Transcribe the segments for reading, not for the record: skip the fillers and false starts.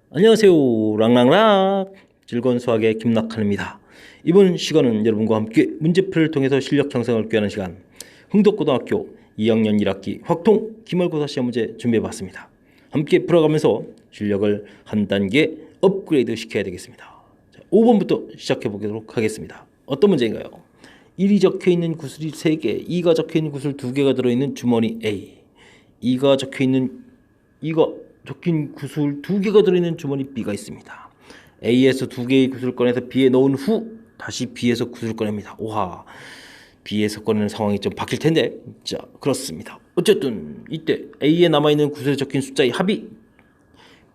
안녕하세요. 랑랑락 즐거운 수학의 김낙한입니다. 이번 시간은 여러분과 함께 문제풀이를 통해서 실력 형성을 꾀하는 시간, 흥덕고등학교 2학년 1학기 확통 기말고사 시험 문제 준비해봤습니다. 함께 풀어가면서 실력을 한 단계 업그레이드 시켜야 되겠습니다. 자, 5번부터 시작해보도록 하겠습니다. 어떤 문제인가요? 1이 적혀있는 구슬이 3개, 2가 적혀있는 구슬 2개가 들어있는 주머니 A, 2가 적혀있는 적힌 구슬 2개가 들어있는 주머니 B가 있습니다. A에서 2개의 구슬을 꺼내서 B에 넣은 후 다시 B에서 구슬을 꺼냅니다. 오하, B에서 꺼내는 상황이 좀 바뀔 텐데, 자, 그렇습니다. 어쨌든 이때 A에 남아있는 구슬에 적힌 숫자의 합이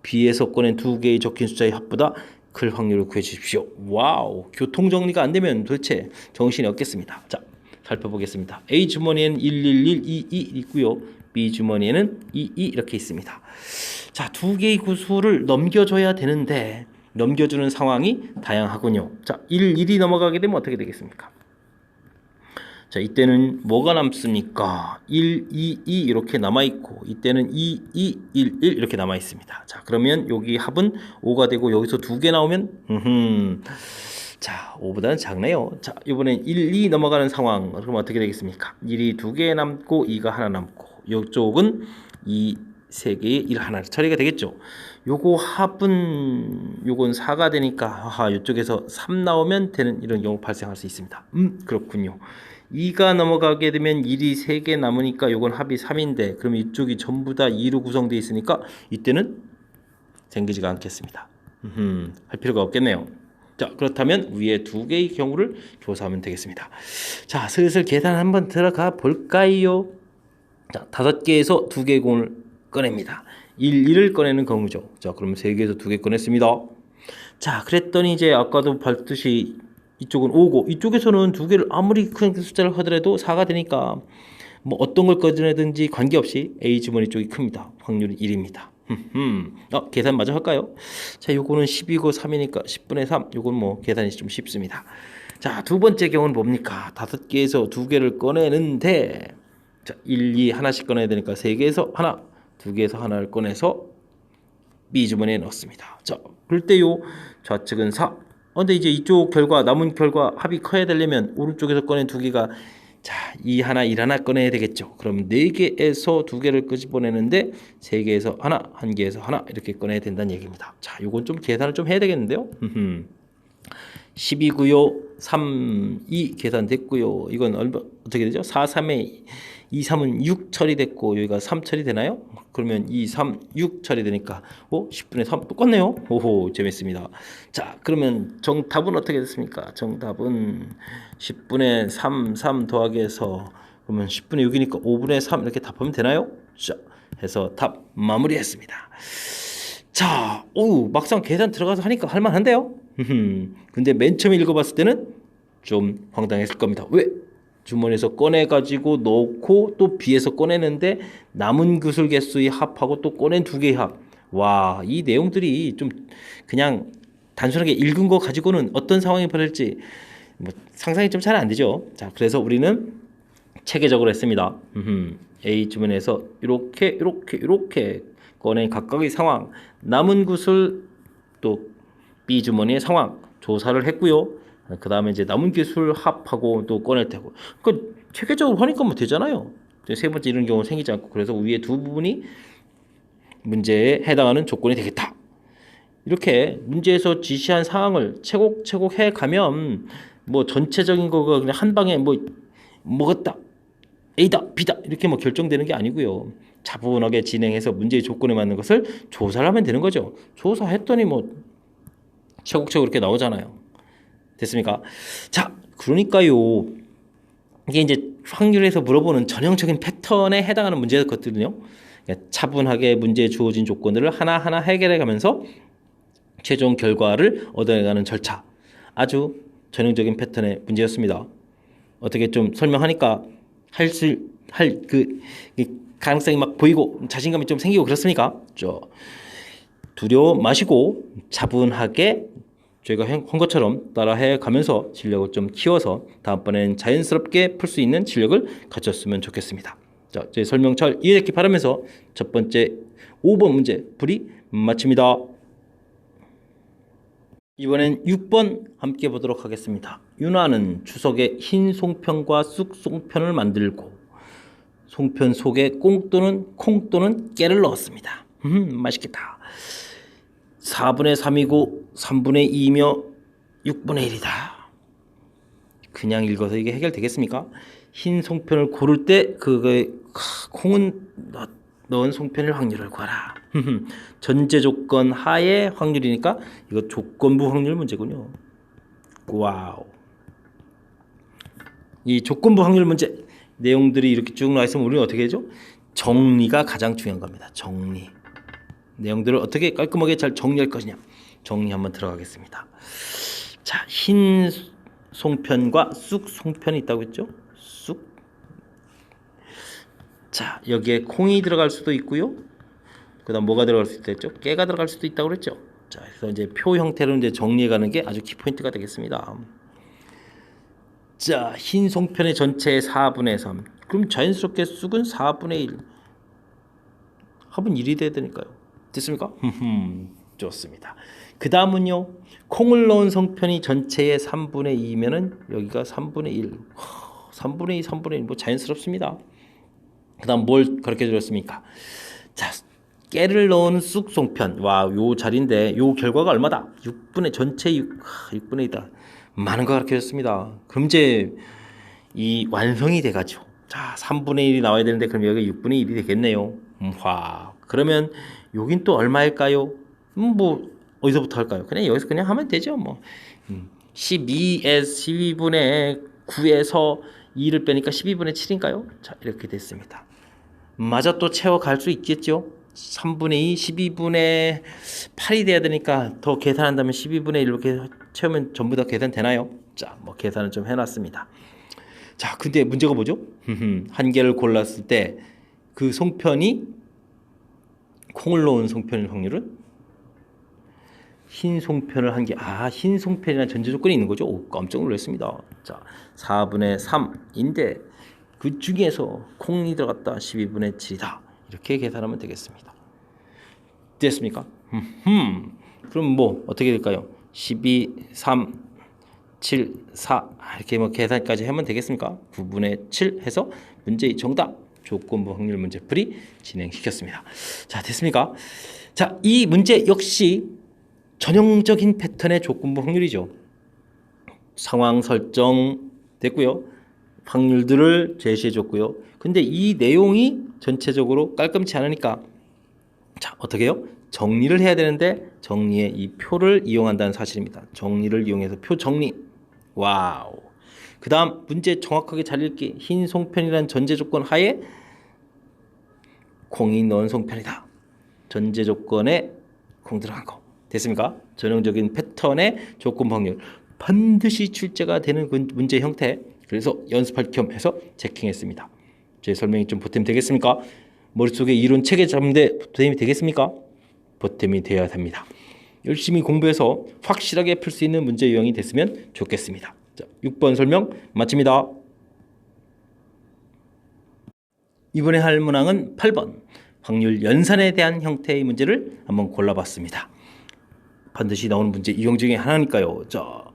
B에서 꺼낸 2개의 적힌 숫자의 합보다 클 확률을 구해주십시오. 와우, 교통정리가 안되면 도대체 정신이 없겠습니다. 자, 살펴보겠습니다. A 주머니에는 111, 22 있고요. B 주머니에는 22 이렇게 있습니다. 자, 2개의 구슬을 넘겨줘야 되는데 넘겨주는 상황이 다양하군요. 자, 1이 넘어가게 되면 어떻게 되겠습니까? 자, 이때는 뭐가 남습니까? 1, 2, 2 이렇게 남아있고 이때는 2, 2, 1, 1 이렇게 남아있습니다. 자, 그러면 여기 합은 5가 되고 여기서 2개 나오면 자, 5보다는 작네요. 자, 이번엔 1, 2 넘어가는 상황. 그럼 어떻게 되겠습니까? 1이 2개 남고 2가 하나 남고 이쪽은 2, 3개의 1 하나 처리가 되겠죠. 요거 합은 요건 4가 되니까 이쪽에서 3 나오면 되는 이런 경우 발생할 수 있습니다. 그렇군요. 2가 넘어가게 되면 1이 3개 남으니까 요건 합이 3인데 그럼 이쪽이 전부 다 2로 구성되어 있으니까 이때는 생기지가 않겠습니다. 할 필요가 없겠네요. 자, 그렇다면 위에 2개의 경우를 조사하면 되겠습니다. 자, 슬슬 계산 한번 들어가 볼까요? 자, 5개에서 2개의 공을 꺼냅니다. 1을 꺼내는 경우죠. 자, 그러면 3개에서 2개 꺼냈습니다. 자, 그랬더니 이제 아까도 봤듯이 이쪽은 5고 이쪽에서는 2개를 아무리 큰 숫자를 하더라도 4가 되니까 뭐 어떤 걸 꺼내든지 관계없이 A 주머니 쪽이 큽니다. 확률이 1입니다. 계산 마저 할까요? 자, 요거는 10이고 3이니까 10분의 3. 요건 뭐 계산이 좀 쉽습니다. 자, 두 번째 경우는 뭡니까? 5개에서 2개를 꺼내는데 자, 1, 2 하나씩 꺼내야 되니까 3개에서 하나, 2개에서 하나를 꺼내서 B 주머니에 넣습니다. 자, 그럴 때 요 좌측은 4. 근데 이제 이쪽 결과 남은 결과 합이 커야 되려면 오른쪽에서 꺼낸 2개가 자, 2 하나 1 하나 꺼내야 되겠죠. 그럼 4개에서 2개를 끄집어내는데 3개에서 하나, 1개에서 하나 이렇게 꺼내야 된다는 얘기입니다. 자, 요건 좀 계산을 좀 해야 되겠는데요. 10이고요. 3, 2 계산됐고요. 이건 얼마 어떻게 되죠? 4, 3에 2, 3은 6 처리됐고 여기가 3 처리되나요? 그러면 2, 3, 6 처리되니까 10분의 3 똑같네요. 오호, 재밌습니다. 자, 그러면 정답은 어떻게 됐습니까? 정답은 10분의 3, 3 더하기해서 그러면 10분의 6이니까 5분의 3 이렇게 답하면 되나요? 자, 해서 답 마무리했습니다. 자, 막상 계산 들어가서 하니까 할만한데요? 근데 맨 처음에 읽어봤을 때는 좀 황당했을 겁니다. 왜? 주머니에서 꺼내가지고 넣고 또 B에서 꺼내는데 남은 구슬 개수의 합하고 또 꺼낸 2개의 합. 와, 이 내용들이 좀 그냥 단순하게 읽은 거 가지고는 어떤 상황이 벌어질지 뭐 상상이 좀 잘 안 되죠. 자, 그래서 우리는 체계적으로 했습니다. A 주머니에서 이렇게 꺼낸 각각의 상황, 남은 구슬 또 B 주머니의 상황 조사를 했고요. 그 다음에 이제 남은 기술 합하고 또 꺼낼 테고. 그 체계적으로 하니까 뭐 되잖아요. 세 번째 이런 경우 생기지 않고 그래서 위에 두 부분이 문제에 해당하는 조건이 되겠다. 이렇게 문제에서 지시한 사항을 채곡 해 가면 뭐 전체적인 거가 그냥 한 방에 뭐 먹었다, A다, B다 이렇게 뭐 결정되는 게 아니고요. 차분하게 진행해서 문제의 조건에 맞는 것을 조사를 하면 되는 거죠. 조사했더니 뭐 채곡 이렇게 나오잖아요. 됐습니까? 자, 그러니까요. 이게 이제 확률에서 물어보는 전형적인 패턴에 해당하는 문제였거든요. 그러니까 차분하게 문제에 주어진 조건들을 하나하나 해결해 가면서 최종 결과를 얻어가는 절차. 아주 전형적인 패턴의 문제였습니다. 어떻게 좀 설명하니까 할 가능성이 막 보이고 자신감이 좀 생기고 그렇습니까? 두려워 마시고 차분하게 저희가 한 것처럼 따라해 가면서 실력을 좀 키워서 다음번에는 자연스럽게 풀 수 있는 실력을 갖췄으면 좋겠습니다. 자, 제 설명 잘 이해했기 바라면서 첫 번째 5번 문제 풀이 마칩니다. 이번엔 6번 함께 보도록 하겠습니다. 윤화는 추석에 흰 송편과 쑥 송편을 만들고 송편 속에 콩 또는 깨를 넣었습니다. 맛있겠다. 4분의 3이고 3분의 2이며 6분의 1이다. 그냥 읽어서 이게 해결되겠습니까? 흰 송편을 고를 때 콩은 넣은 송편일 확률을 구하라. 전제 조건 하에 확률이니까 이거 조건부 확률 문제군요. 와우. 이 조건부 확률 문제 내용들이 이렇게 쭉 나와 있으면 우리는 어떻게 하죠? 정리가 가장 중요한 겁니다. 정리. 내용들을 어떻게 깔끔하게 잘 정리할 것이냐. 정리 한번 들어가겠습니다. 자, 흰 송편과 쑥 송편이 있다고 했죠? 쑥. 자, 여기에 콩이 들어갈 수도 있고요. 그다음 뭐가 들어갈 수도 있죠? 깨가 들어갈 수도 있다고 그랬죠. 자, 그래서 이제 표 형태로 이제 정리해 가는 게 아주 키포인트가 되겠습니다. 자, 흰 송편의 전체의 4분의 3. 그럼 자연스럽게 쑥은 4분의 1. 합은 1이 돼야 되니까요. 됐습니까? 좋습니다. 그 다음은요. 콩을 넣은 송편이 전체의 3분의 2면은 여기가 3분의 1. 3분의 2, 3분의 1. 뭐 자연스럽습니다. 그 다음 뭘 가르쳐 드렸습니까? 자, 깨를 넣은 쑥 송편. 와, 요 자리인데 요 결과가 얼마다? 6분의 전체 6분의 2다. 많은 거 가르쳐 줬습니다. 그럼 이제 이 완성이 돼가지고 자, 3분의 1이 나와야 되는데 그럼 여기 6분의 1이 되겠네요. 와, 그러면 여긴 또 얼마일까요? 뭐 어디서부터 할까요? 그냥 여기서 그냥 하면 되죠. 뭐 12분의 9에서 2를 빼니까 12분의 7인가요? 자, 이렇게 됐습니다. 맞아, 또 채워갈 수 있겠죠. 3분의 2, 12분의 8이 돼야 되니까 더 계산한다면 12분의 1로 채우면 전부 다 계산되나요? 자, 뭐 계산을 좀 해놨습니다. 자, 근데 문제가 뭐죠? 한 개를 골랐을 때 그 송편이 콩을 넣은 송편일 확률은 흰 송편을 한 개. 흰 송편이라는 전제 조건이 있는 거죠. 오, 깜짝 놀랐습니다. 자, 4분의 3인데 그 중에서 콩이 들어갔다 12분의 7이다. 이렇게 계산하면 되겠습니다. 됐습니까? 그럼 뭐 어떻게 될까요? 12, 3, 7, 4 이렇게 뭐 계산까지 하면 되겠습니까? 9분의 7 해서 문제의 정답 조건부 확률 문제풀이 진행시켰습니다. 자, 됐습니까? 자, 이 문제 역시 전형적인 패턴의 조건부 확률이죠. 상황 설정 됐고요. 확률들을 제시해 줬고요. 근데 이 내용이 전체적으로 깔끔치 않으니까 자, 어떻게 해요? 정리를 해야 되는데 정리에 이 표를 이용한다는 사실입니다. 정리를 이용해서 표 정리. 와우. 그 다음 문제 정확하게 잘 읽기. 흰 송편이라는 전제 조건 하에 콩이 넣은 송편이다. 전제 조건에 콩 들어간 거. 됐습니까? 전형적인 패턴의 조건부 확률. 반드시 출제가 되는 문제 형태. 그래서 연습할 겸 해서 체킹했습니다. 제 설명이 좀 보탬 되겠습니까? 머릿속에 이론 체계 잡는데 보탬이 되겠습니까? 보탬이 되어야 됩니다. 열심히 공부해서 확실하게 풀 수 있는 문제 유형이 됐으면 좋겠습니다. 자, 6번 설명 마칩니다. 이번에 할 문항은 8번 확률 연산에 대한 형태의 문제를 한번 골라봤습니다. 반드시 나오는 문제 유형 중에 하나니까요. 자,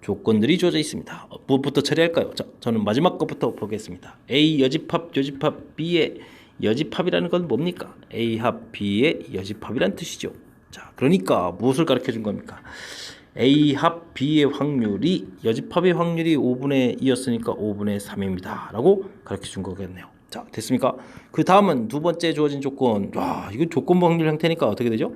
조건들이 주어져 있습니다. 무엇부터 처리할까요? 자, 저는 마지막 것부터 보겠습니다. A 여집합, 요집합, B의 여집합이라는 건 뭡니까? A합, B의 여집합이란 뜻이죠. 자, 그러니까 무엇을 가르쳐 준 겁니까? A합, B의 확률이 여집합의 확률이 5분의 2였으니까 5분의 3입니다. 라고 가르쳐 준 거겠네요. 자, 됐습니까? 그 다음은 두 번째 주어진 조건. 와, 이건 조건부 확률 형태니까 어떻게 되죠?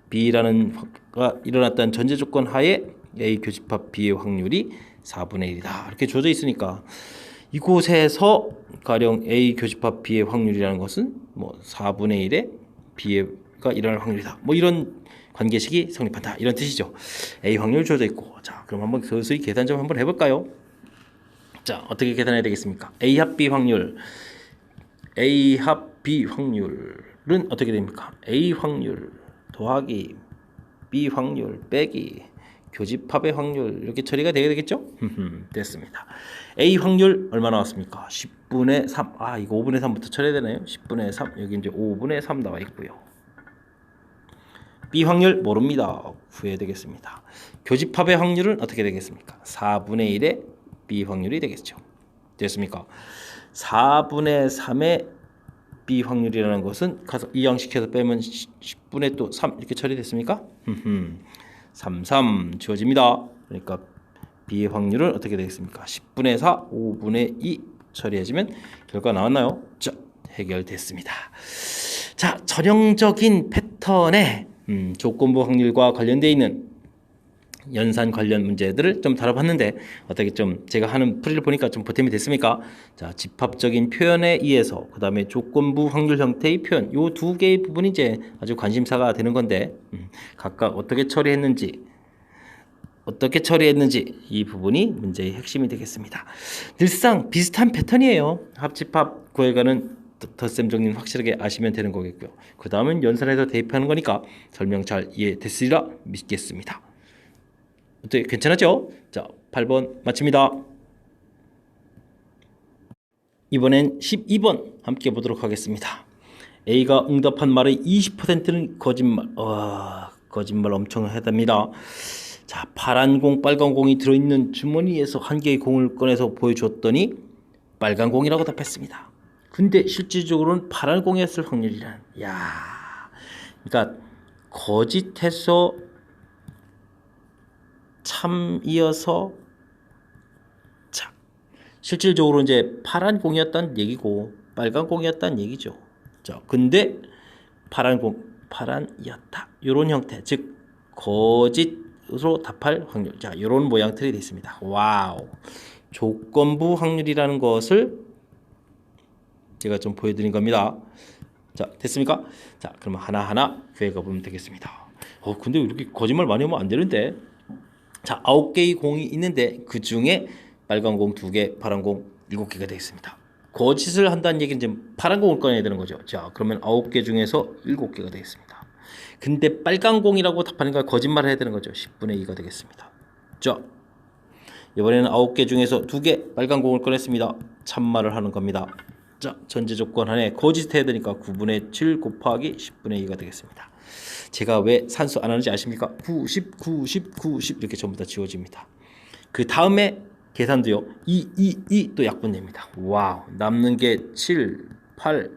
B라는 가 일어났다는 전제 조건 하에 A 교집합 B의 확률이 4분의 1이다. 이렇게 주어져 있으니까 이곳에서 가령 A 교집합 B의 확률이라는 것은 뭐 4분의 1의 B가 일어날 확률이다. 뭐 이런 관계식이 성립한다. 이런 뜻이죠. A 확률 주어져 있고. 자, 그럼 한번 서서히 계산 좀 한번 해볼까요? 자, 어떻게 계산해야 되겠습니까? A 합 B 확률. A 합 B 확률은 어떻게 됩니까? A 확률 더하기 B 확률 빼기 교집합의 확률 이렇게 처리가 되게 되겠죠? 됐습니다. A 확률 얼마 나왔습니까? 10분의 3. 이거 5분의 3부터 처리해야 되나요? 10분의 3. 여기 이제 5분의 3 나와 있고요. B 확률 모릅니다. 구해야 되겠습니다. 교집합의 확률은 어떻게 되겠습니까? 4분의 1의 B 확률이 되겠죠. 됐습니까? 4분의 3의 B 확률이라는 것은 가서 이항식해서 빼면 10분의 또 3 이렇게 처리됐습니까? 3 주어집니다. 그러니까 B의 확률은 어떻게 되겠습니까? 10분의 4, 5분의 2 처리해주면 결과 나왔나요? 자, 해결됐습니다. 자, 전형적인 패턴의 조건부 확률과 관련되어 있는 연산 관련 문제들을 좀 다뤄봤는데 어떻게 좀 제가 하는 풀이를 보니까 좀 보탬이 됐습니까? 자, 집합적인 표현에 의해서 그 다음에 조건부 확률 형태의 표현 요 두 개의 부분이 이제 아주 관심사가 되는 건데 각각 어떻게 처리했는지 이 부분이 문제의 핵심이 되겠습니다. 늘상 비슷한 패턴이에요. 합집합 구해가는 덧셈 정리는 확실하게 아시면 되는 거겠고요. 그 다음은 연산해서 대입하는 거니까 설명 잘 이해됐으리라 믿겠습니다. 어때? 괜찮았죠? 자, 8번 마칩니다. 이번엔 12번 함께 보도록 하겠습니다. A가 응답한 말의 20%는 거짓말. 거짓말 엄청 하답니다. 자, 파란 공, 빨간 공이 들어있는 주머니에서 한 개의 공을 꺼내서 보여주었더니 빨간 공이라고 답했습니다. 근데 실질적으로는 파란 공이었을 확률이란. 그러니까 거짓해서 참이어서 자, 실질적으로 이제 파란 공이었다는 얘기고 빨간 공이었다는 얘기죠. 자, 근데 파란 공, 파란이었다. 이런 형태, 즉 거짓으로 답할 확률. 자, 이런 모양틀이 되어 있습니다. 와우. 조건부 확률이라는 것을 제가 좀 보여드린 겁니다. 자, 됐습니까? 자, 그러면 하나하나 구해가 보면 되겠습니다. 근데 이렇게 거짓말 많이 하면 안 되는데. 자, 9개의 공이 있는데 그 중에 빨간 공 2개, 파란 공 7개가 되어 있습니다. 거짓을 한다는 얘기는 이제 파란 공을 꺼내야 되는 거죠. 자, 그러면 9개 중에서 7개가 되어 있습니다. 근데 빨간 공이라고 답하니까 거짓말을 해야 되는 거죠. 10분의 2가 되겠습니다. 자, 이번에는 9개 중에서 2개 빨간 공을 꺼냈습니다. 참말을 하는 겁니다. 자, 전제 조건 안에 거짓해야 되니까 9분의 7 곱하기 10분의 2가 되겠습니다. 제가 왜 산수 안 하는지 아십니까? 90, 90, 90 이렇게 전부 다 지워집니다. 그 다음에 계산도요. 2 또 약분됩니다. 와우, 남는 게 7, 8,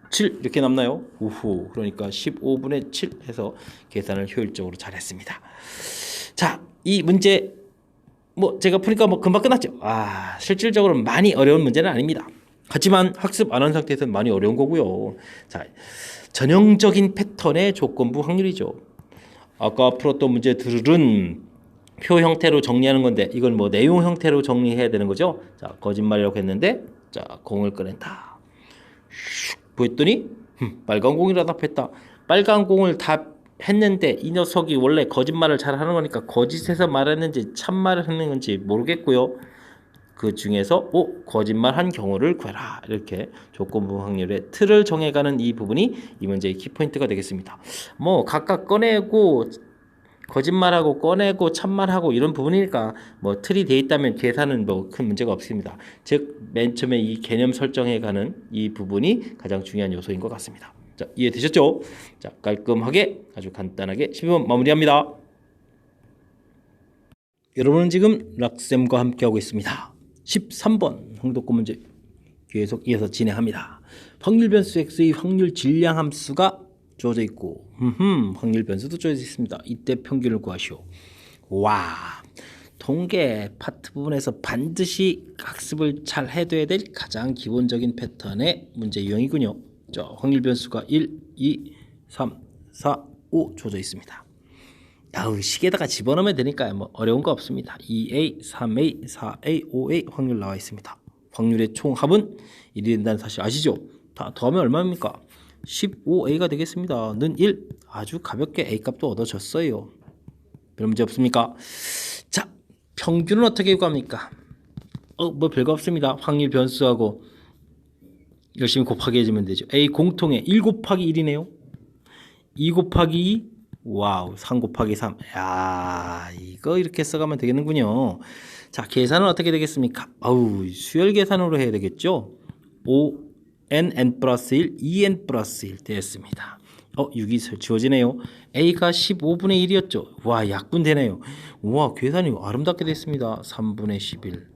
7 이렇게 남나요? 우후, 그러니까 15분의 7 해서 계산을 효율적으로 잘했습니다. 자, 이 문제 제가 푸니까 금방 끝났죠. 실질적으로 많이 어려운 문제는 아닙니다. 하지만 학습 안 한 상태에서는 많이 어려운 거고요. 자, 전형적인 패턴의 조건부 확률이죠. 아까 풀었던 문제들은 표 형태로 정리하는 건데 이건 내용 형태로 정리해야 되는 거죠. 자, 거짓말이라고 했는데 자, 공을 꺼낸다. 보였더니 빨간 공이라 답했다. 빨간 공을 답했는데 이 녀석이 원래 거짓말을 잘 하는 거니까 거짓해서 말했는지 참말을 하는 건지 모르겠고요. 그 중에서 거짓말한 경우를 구해라. 이렇게 조건부 확률의 틀을 정해가는 이 부분이 이 문제의 키포인트가 되겠습니다. 각각 꺼내고 거짓말하고 꺼내고 참말하고 이런 부분이니까 틀이 돼 있다면 계산은 큰 문제가 없습니다. 즉 맨 처음에 이 개념 설정해가는 이 부분이 가장 중요한 요소인 것 같습니다. 자, 이해되셨죠? 자, 깔끔하게 아주 간단하게 12번 마무리합니다. 여러분은 지금 락쌤과 함께하고 있습니다. 13번 흥독고 문제 계속 이어서 진행합니다. 확률 변수 x의 확률 질량 함수가 주어져 있고 확률 변수도 주어져 있습니다. 이때 평균을 구하시오. 와, 통계 파트 부분에서 반드시 학습을 잘 해둬야 될 가장 기본적인 패턴의 문제 유형이군요. 자, 확률 변수가 1, 2, 3, 4, 5 주어져 있습니다. 식에다가 집어넣으면 되니까 어려운 거 없습니다. 2A, 3A, 4A, 5A 확률 나와 있습니다. 확률의 총합은 1이 된다는 사실 아시죠? 다 더하면 얼마입니까? 15A가 되겠습니다. 는 1. 아주 가볍게 A 값도 얻어졌어요. 별 문제 없습니까? 자, 평균은 어떻게 구합니까? 별거 없습니다. 확률 변수하고 열심히 곱하기 해주면 되죠. A 공통의 1 곱하기 1이네요. 2 곱하기 2, 와우, 3 곱하기 3. 이거 이렇게 써가면 되겠는군요. 자, 계산은 어떻게 되겠습니까? 수열 계산으로 해야 되겠죠. 5n, n 플러스 1, 2n 플러스 1 되었습니다. 6이 지워지네요. A가 15분의 1이었죠. 와, 약분되네요. 와, 계산이 아름답게 됐습니다. 3분의 11.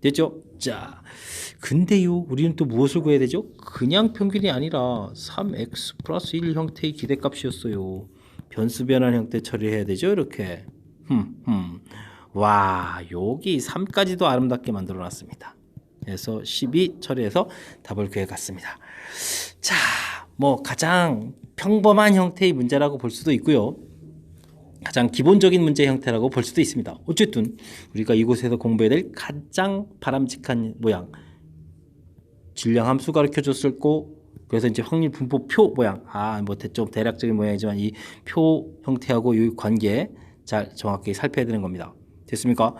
됐죠? 자, 근데요, 우리는 또 무엇을 구해야 되죠? 그냥 평균이 아니라 3x 플러스 1 형태의 기대값이었어요. 변수 변환 형태 처리해야 되죠, 이렇게. 와, 여기 3까지도 아름답게 만들어 놨습니다. 그래서 12 처리해서 답을 구해갔습니다. 자, 뭐 가장 평범한 형태의 문제라고 볼 수도 있고요. 가장 기본적인 문제 형태라고 볼 수도 있습니다. 어쨌든 우리가 이곳에서 공부해야 될 가장 바람직한 모양, 질량 함수 가르쳐 줬을 거, 그래서 이제 확률 분포표 모양, 뭐 좀 대략적인 모양이지만 이 표 형태하고 이 관계 잘 정확히 살펴야 되는 겁니다. 됐습니까?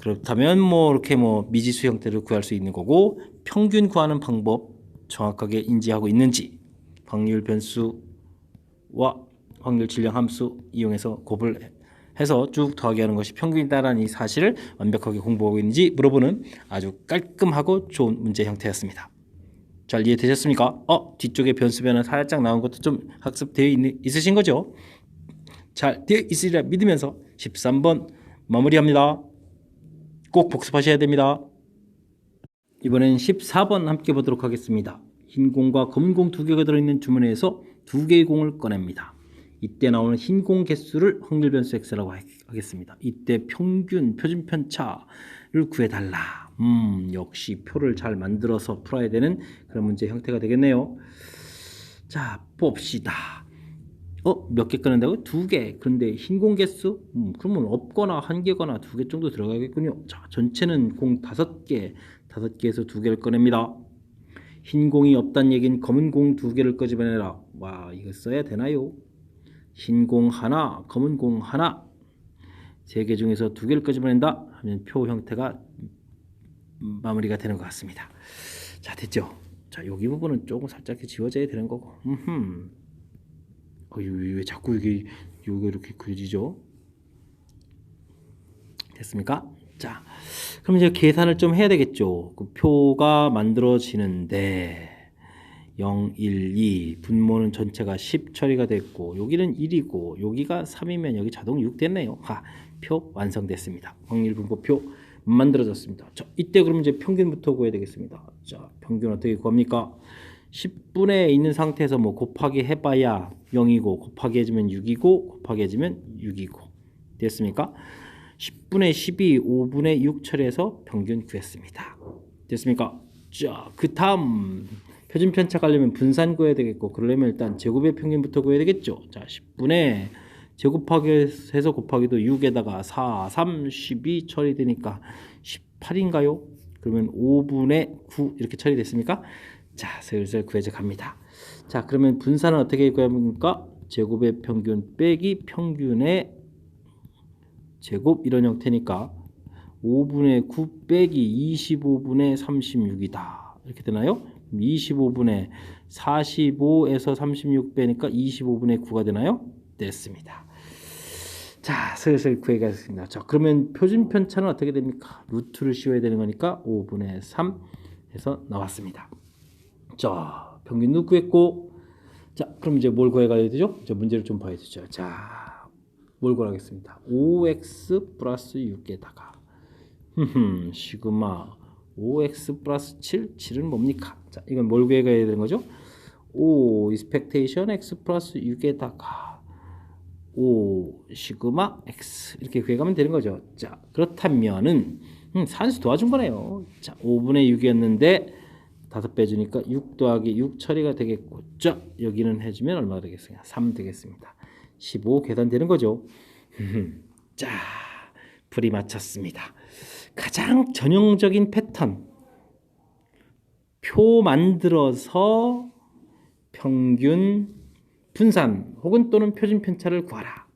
그렇다면 뭐 이렇게 뭐 미지수 형태를 구할 수 있는 거고, 평균 구하는 방법 정확하게 인지하고 있는지, 확률 변수와 확률 질량 함수 이용해서 곱을 해서 쭉 더하게 하는 것이 평균이다라는 이 사실을 완벽하게 공부하고 있는지 물어보는 아주 깔끔하고 좋은 문제 형태였습니다. 잘 이해되셨습니까? 뒤쪽에 변수 변화 살짝 나온 것도 좀 학습되어 있으신 거죠? 잘 되어 있으리라 믿으면서 13번 마무리합니다. 꼭 복습하셔야 됩니다. 이번엔 14번 함께 보도록 하겠습니다. 흰 공과 검은 공 두 개가 들어있는 주머니에서 두 개의 공을 꺼냅니다. 이때 나오는 흰 공 개수를 확률 변수 x라고 하겠습니다. 이때 평균 표준 편차를 구해달라. 역시 표를 잘 만들어서 풀어야 되는 그런 문제 형태가 되겠네요. 자, 봅시다. 몇 개 꺼낸다고요? 두 개. 그런데 흰 공 개수? 그러면 없거나 한 개거나 두 개 정도 들어가겠군요. 자, 전체는 공 5개, 5개에서 두 개를 꺼냅니다. 흰 공이 없다는 얘기는 검은 공 두 개를 끄집어내라. 와, 이거 써야 되나요? 흰 공 하나, 검은 공 하나, 세 개 중에서 두 개를 끄집어낸다 하면 표 형태가 마무리가 되는 것 같습니다. 자, 됐죠? 자, 여기 부분은 조금 살짝 지워져야 되는 거고. 왜 자꾸 이게 이렇게 그려지죠? 됐습니까? 자, 그럼 이제 계산을 좀 해야 되겠죠. 그 표가 만들어지는데 0, 1, 2 분모는 전체가 10 처리가 됐고, 여기는 1이고 여기가 3이면 여기 자동 6 됐네요. 표 완성됐습니다. 확률 분포표 만들어졌습니다. 자, 이때 그럼 이제 평균부터 구해야 되겠습니다. 자, 평균 어떻게 구합니까? 10분에 있는 상태에서 뭐 곱하기 해봐야 0이고, 곱하기 해주면 6이고, 곱하기 해주면 6이고. 됐습니까? 10분의 12, 5분의 6 처리해서 평균 구했습니다. 됐습니까? 자, 그 다음 표준 편차 가려면 분산 구해야 되겠고, 그러려면 일단 제곱의 평균부터 구해야 되겠죠. 자, 10분의 제곱하기 해서 곱하기도 6에다가 4, 3, 12 처리되니까 18인가요? 그러면 5분의 9 이렇게 처리됐습니까? 자, 슬슬 구해져 갑니다. 자, 그러면 분산은 어떻게 구합니까? 제곱의 평균 빼기 평균의 제곱 이런 형태니까 5분의 9 빼기 25분의 36이다. 이렇게 되나요? 25분의 45에서 36 빼니까 25분의 9가 되나요? 됐습니다. 자, 슬슬 구해가겠습니다. 자, 그러면 표준 편차는 어떻게 됩니까? 루트를 씌워야 되는 거니까 5분의 3 해서 나왔습니다. 자, 평균도 구했고, 자, 그럼 이제 뭘 구해가야 되죠? 자, 문제를 좀 봐야 되죠. 자, 뭘 구하겠습니다. 5x 플러스 6에다가 시그마 5x 플러스 7, 7은 뭡니까? 자, 이건 뭘 구해가야 되는 거죠? 5 expectation x 플러스 6에다가 5 시그마 x 이렇게 구해가면 되는 거죠. 자, 그렇다면은 산수 도와준 거네요. 자, 5분의 6이었는데 5 빼주니까 6 더하기 6 처리가 되겠고, 자, 여기는 해주면 얼마가 되겠습니까? 3 되겠습니다. 15 계산되는 거죠. 자, 풀이 마쳤습니다. 가장 전형적인 패턴, 표 만들어서 평균, 분산 혹은 또는 표준 편차를 구하라.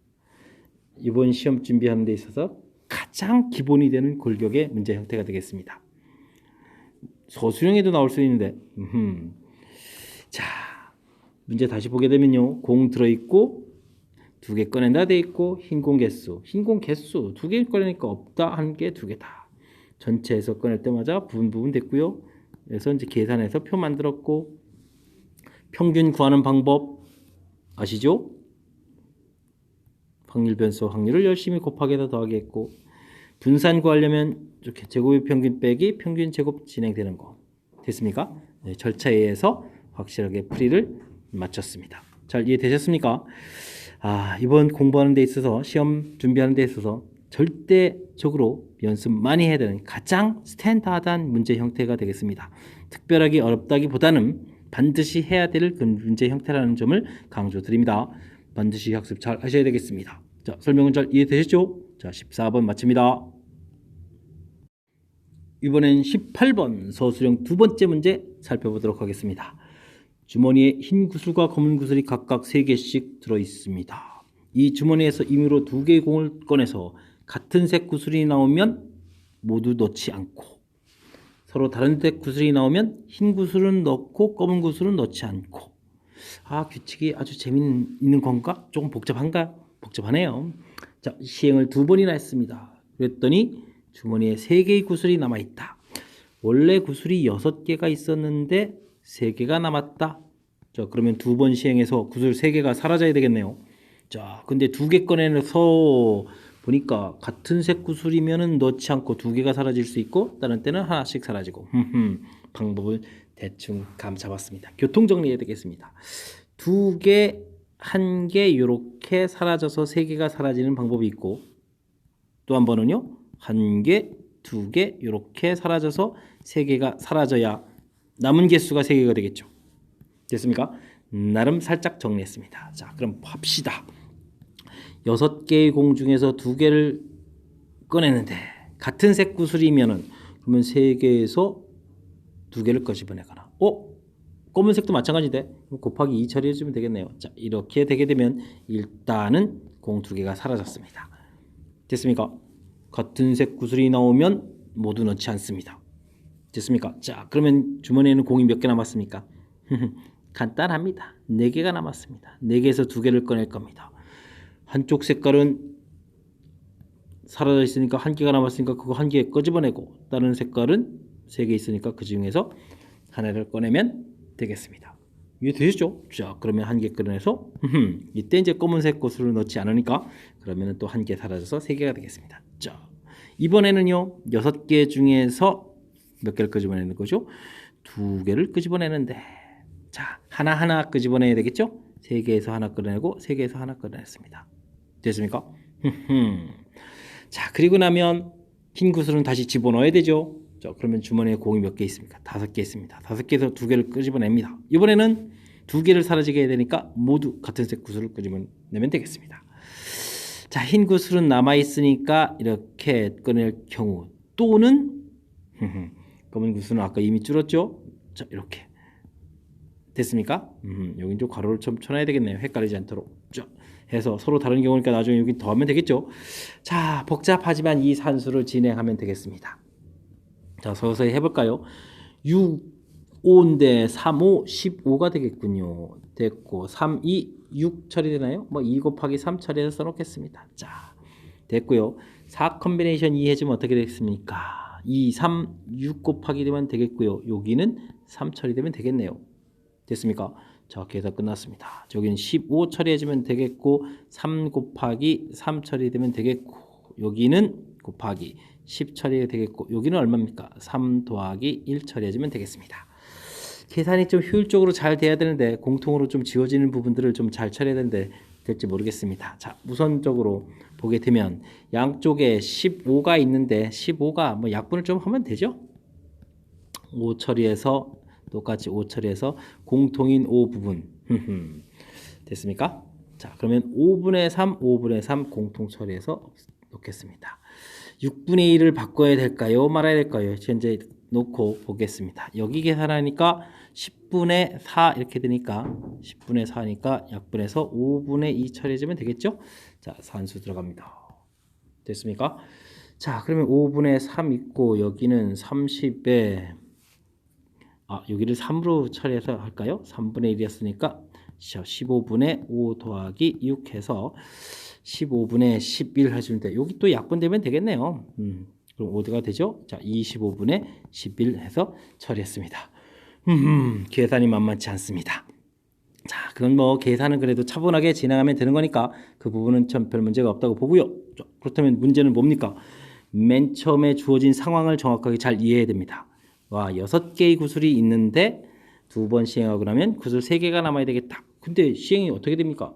이번 시험 준비하는 데 있어서 가장 기본이 되는 골격의 문제 형태가 되겠습니다. 서술형에도 나올 수 있는데, 자, 문제 다시 보게 되면요, 공 들어있고 2개 꺼낸다 돼 있고, 흰 공 개수 두 개 꺼내니까 없다, 한 개, 2개다. 전체에서 꺼낼 때마다 부분 됐고요. 그래서 이제 계산해서 표 만들었고, 평균 구하는 방법 아시죠? 확률 변수 확률을 열심히 곱하기에다 더하기 했고, 분산 구하려면 이렇게 제곱의 평균 빼기 평균 제곱 진행되는 거 됐습니까? 네, 절차에 의해서 확실하게 풀이를 마쳤습니다. 잘 이해되셨습니까? 이번 공부하는 데 있어서 시험 준비하는 데 있어서 절대적으로 연습 많이 해야 되는 가장 스탠다드한 문제 형태가 되겠습니다. 특별하게 어렵다기보다는 반드시 해야 될 그 문제 형태라는 점을 강조드립니다. 반드시 학습 잘 하셔야 되겠습니다. 자, 설명은 잘 이해되셨죠? 자, 14번 마칩니다. 이번엔 18번 서술형 두 번째 문제 살펴보도록 하겠습니다. 주머니에 흰 구슬과 검은 구슬이 각각 3개씩 들어있습니다. 이 주머니에서 임의로 2개의 공을 꺼내서 같은 색 구슬이 나오면 모두 넣지 않고, 서로 다른 색 구슬이 나오면 흰 구슬은 넣고 검은 구슬은 넣지 않고. 규칙이 아주 재미있는 건가? 조금 복잡한가? 복잡하네요. 자, 시행을 2번이나 했습니다. 그랬더니 주머니에 3개의 구슬이 남아있다. 원래 구슬이 6개가 있었는데 3개가 남았다. 자, 그러면 2번 시행해서 구슬 3개가 사라져야 되겠네요. 자, 근데 2개 꺼내서 보니까 같은 색 구슬이면은 넣지 않고 2개가 사라질 수 있고, 다른 때는 하나씩 사라지고. 방법을 대충 감 잡았습니다. 교통 정리해야 되겠습니다. 2개, 1개 이렇게 사라져서 3개가 사라지는 방법이 있고, 또 한 번은요, 1개, 2개 이렇게 사라져서 3개가 사라져야 남은 개수가 3개가 되겠죠. 됐습니까? 나름 살짝 정리했습니다. 자, 그럼 합시다. 6개의 공 중에서 2개를 꺼내는데 같은 색 구슬이면은 그러면 3개에서 2개를 꺼집어내거나, 검은색도 마찬가지인데 곱하기 2 처리해주면 되겠네요. 자, 이렇게 되게 되면 일단은 공 2개가 사라졌습니다. 됐습니까? 같은 색 구슬이 나오면 모두 넣지 않습니다. 됐습니까? 자, 그러면 주머니에는 공이 몇 개 남았습니까? 간단합니다. 4개가 남았습니다. 4개에서 2개를 꺼낼 겁니다. 한쪽 색깔은 사라져 있으니까 1개가 남았으니까 그거 1개 꺼집어내고, 다른 색깔은 3개 있으니까 그 중에서 하나를 꺼내면 되겠습니다. 이해되시죠? 자, 그러면 1개 꺼내서 이때 이제 검은색 구슬을 넣지 않으니까 그러면 또 1개 사라져서 3개가 되겠습니다. 자, 이번에는요, 6개 중에서 몇 개를 끄집어내는 거죠? 2개를 끄집어내는데, 자, 하나하나 끄집어내야 되겠죠? 3개에서 하나 꺼내고 3개에서 하나 꺼내냈습니다. 됐습니까? 자, 그리고 나면 흰 구슬은 다시 집어넣어야 되죠. 자, 그러면 주머니에 공이 몇 개 있습니까? 5개 있습니다. 5개에서 2개를 끄집어냅니다. 이번에는 2개를 사라지게 해야 되니까 모두 같은 색 구슬을 끄집어내면 되겠습니다. 자, 흰 구슬은 남아있으니까 이렇게 꺼낼 경우, 또는 검은 구슬은 아까 이미 줄었죠? 자, 이렇게 됐습니까? 여긴 좀 가로를 좀 쳐놔야 되겠네요. 헷갈리지 않도록. 자, 해서 서로 다른 경우니까 나중에 여기 더하면 되겠죠. 자, 복잡하지만 이 산수를 진행하면 되겠습니다. 자, 서서히 해볼까요? 6, 5인데 3, 5, 15가 되겠군요. 됐고, 3, 2, 6 처리되나요? 2 곱하기 3 처리해서 써놓겠습니다. 자, 됐고요. 4 컨비네이션 2 해주면 어떻게 되겠습니까? 2, 3, 6 곱하기 되면 되겠고요. 여기는 3 처리되면 되겠네요. 됐습니까? 자, 계산 끝났습니다. 여기는 15 처리해주면 되겠고, 3 곱하기 3 처리되면 되겠고, 여기는 곱하기 10 처리가 되겠고, 여기는 얼마입니까? 3 더하기 1 처리해주면 되겠습니다. 계산이 좀 효율적으로 잘 돼야 되는데, 공통으로 좀 지워지는 부분들을 좀 잘 처리해야 되는데 될지 모르겠습니다. 자, 우선적으로 보게 되면 양쪽에 15가 있는데 15가 약분을 좀 하면 되죠? 5 처리해서 똑같이 5 처리해서 공통인 5 부분 됐습니까? 자, 그러면 5분의 3, 5분의 3 공통 처리해서 놓겠습니다. 6분의 1을 바꿔야 될까요? 말아야 될까요? 현재 놓고 보겠습니다. 여기 계산하니까 10분의 4 이렇게 되니까 10분의 4니까 약분해서 5분의 2 처리해주면 되겠죠? 자, 산수 들어갑니다. 됐습니까? 자, 그러면 5분의 3 있고 여기는 30에 여기를 3으로 처리해서 할까요? 3분의 1이었으니까 15분의 5 더하기 6 해서 15분의 11 해주면 돼. 여기 또 약분되면 되겠네요. 그럼 어디가 되죠? 자, 25분의 11 해서 처리했습니다. 계산이 만만치 않습니다. 자, 그건 뭐 계산은 그래도 차분하게 진행하면 되는 거니까 그 부분은 참 별 문제가 없다고 보고요. 자, 그렇다면 문제는 뭡니까? 맨 처음에 주어진 상황을 정확하게 잘 이해해야 됩니다. 와, 6개의 구슬이 있는데 2번 시행하고 나면 구슬 3개가 남아야 되겠다. 근데 시행이 어떻게 됩니까?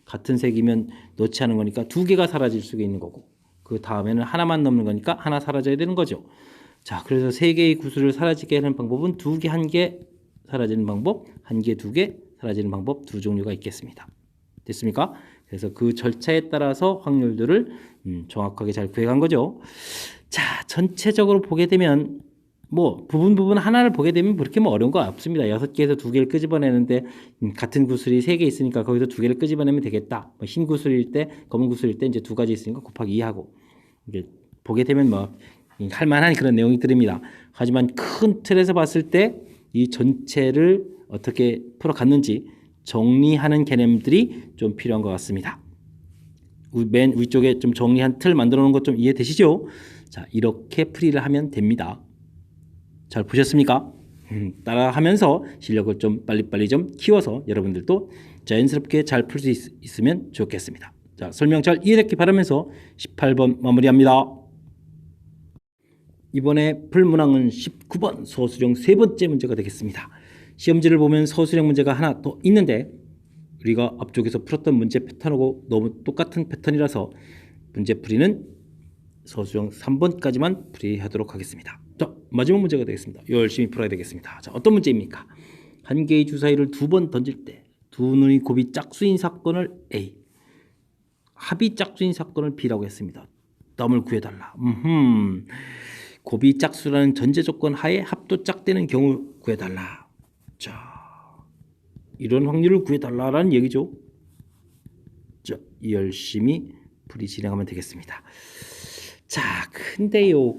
같은 색이면 넣지 않은 거니까 2개가 사라질 수가 있는 거고, 그 다음에는 하나만 넣는 거니까 하나 사라져야 되는 거죠. 자, 그래서 3개의 구슬을 사라지게 하는 방법은 2개, 1개 사라지는 방법, 1개, 2개 사라지는 방법, 2종류가 있겠습니다. 됐습니까? 그래서 그 절차에 따라서 확률들을 정확하게 잘 구해간 거죠. 자, 전체적으로 보게 되면 뭐 부분 하나를 보게 되면 그렇게 뭐 어려운 거 없습니다. 6개에서 2개를 끄집어내는데 같은 구슬이 3개 있으니까 거기서 2개를 끄집어내면 되겠다. 뭐 흰 구슬일 때, 검은 구슬일 때 이제 2가지 있으니까 곱하기 2하고 이게 보게 되면 뭐 할 만한 그런 내용들입니다. 하지만 큰 틀에서 봤을 때 이 전체를 어떻게 풀어갔는지 정리하는 개념들이 좀 필요한 것 같습니다. 맨 위쪽에 좀 정리한 틀 만들어 놓은 것 좀 이해되시죠? 자, 이렇게 풀이를 하면 됩니다. 잘 보셨습니까? 따라하면서 실력을 좀 빨리빨리 좀 키워서 여러분들도 자연스럽게 잘 풀 수 있으면 좋겠습니다. 자, 설명 잘 이해됐기 바라면서 18번 마무리합니다. 이번에 풀 문항은 19번 서술형 3번째 문제가 되겠습니다. 시험지를 보면 서술형 문제가 하나 더 있는데 우리가 앞쪽에서 풀었던 문제 패턴하고 너무 똑같은 패턴이라서 문제 풀이는 서술형 3번까지만 풀이하도록 하겠습니다. 자, 마지막 문제가 되겠습니다. 열심히 풀어야 되겠습니다. 자, 어떤 문제입니까? 한 개의 주사위를 2번 던질 때 두 눈이 곱이 짝수인 사건을 A, 합이 짝수인 사건을 B라고 했습니다. 답을 구해달라. 곱이 짝수라는 전제 조건 하에 합도 짝되는 경우 구해달라. 자, 이런 확률을 구해달라라는 얘기죠. 자, 열심히 풀이 진행하면 되겠습니다. 자, 근데요,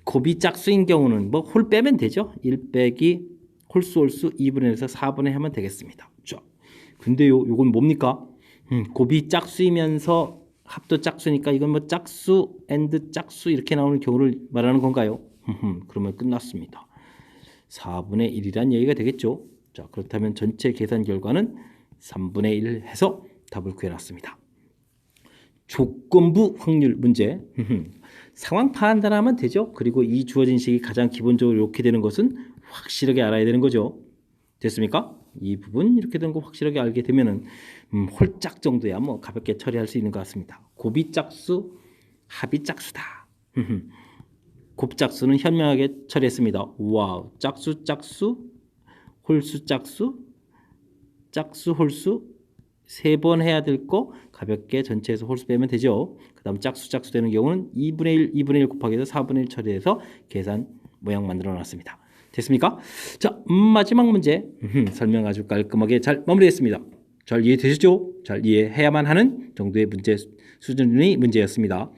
곱이 짝수인 경우는 뭐 홀 빼면 되죠. 1 빼기 홀수 2분의 1에서 4분의 하면 되겠습니다. 자, 근데요, 요건 뭡니까? 곱이 짝수이면서 합도 짝수니까 이건 뭐 짝수 앤드 짝수 이렇게 나오는 경우를 말하는 건가요? 그러면 끝났습니다. 4분의 1이란 얘기가 되겠죠. 자, 그렇다면 전체 계산 결과는 3분의 1 해서 답을 구해놨습니다. 조건부 확률 문제. 상황 판단하면 되죠. 그리고 이 주어진 식이 가장 기본적으로 이렇게 되는 것은 확실하게 알아야 되는 거죠. 됐습니까? 이 부분 이렇게 되는 거 확실하게 알게 되면은 홀짝 정도야 뭐 가볍게 처리할 수 있는 것 같습니다. 곱이 짝수, 합이 짝수다. 곱짝수는 현명하게 처리했습니다. 와우, 짝수, 홀수 짝수, 짝수 홀수 3번 해야 될 거 가볍게 전체에서 홀수 빼면 되죠. 그 다음 짝수 되는 경우는 2분의 1 곱하기 해서 4분의 1 처리해서 계산 모양 만들어 놨습니다. 됐습니까? 자, 마지막 문제 설명 아주 깔끔하게 잘 마무리했습니다. 잘 이해되시죠? 잘 이해해야만 하는 정도의 문제 수준의 문제였습니다.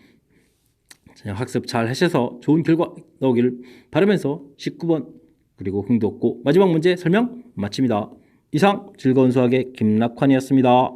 학습 잘 하셔서 좋은 결과 나오기를 바라면서 19번 그리고 흥도 없고 마지막 문제 설명 마칩니다. 이상 즐거운 수학의 김낙환이었습니다.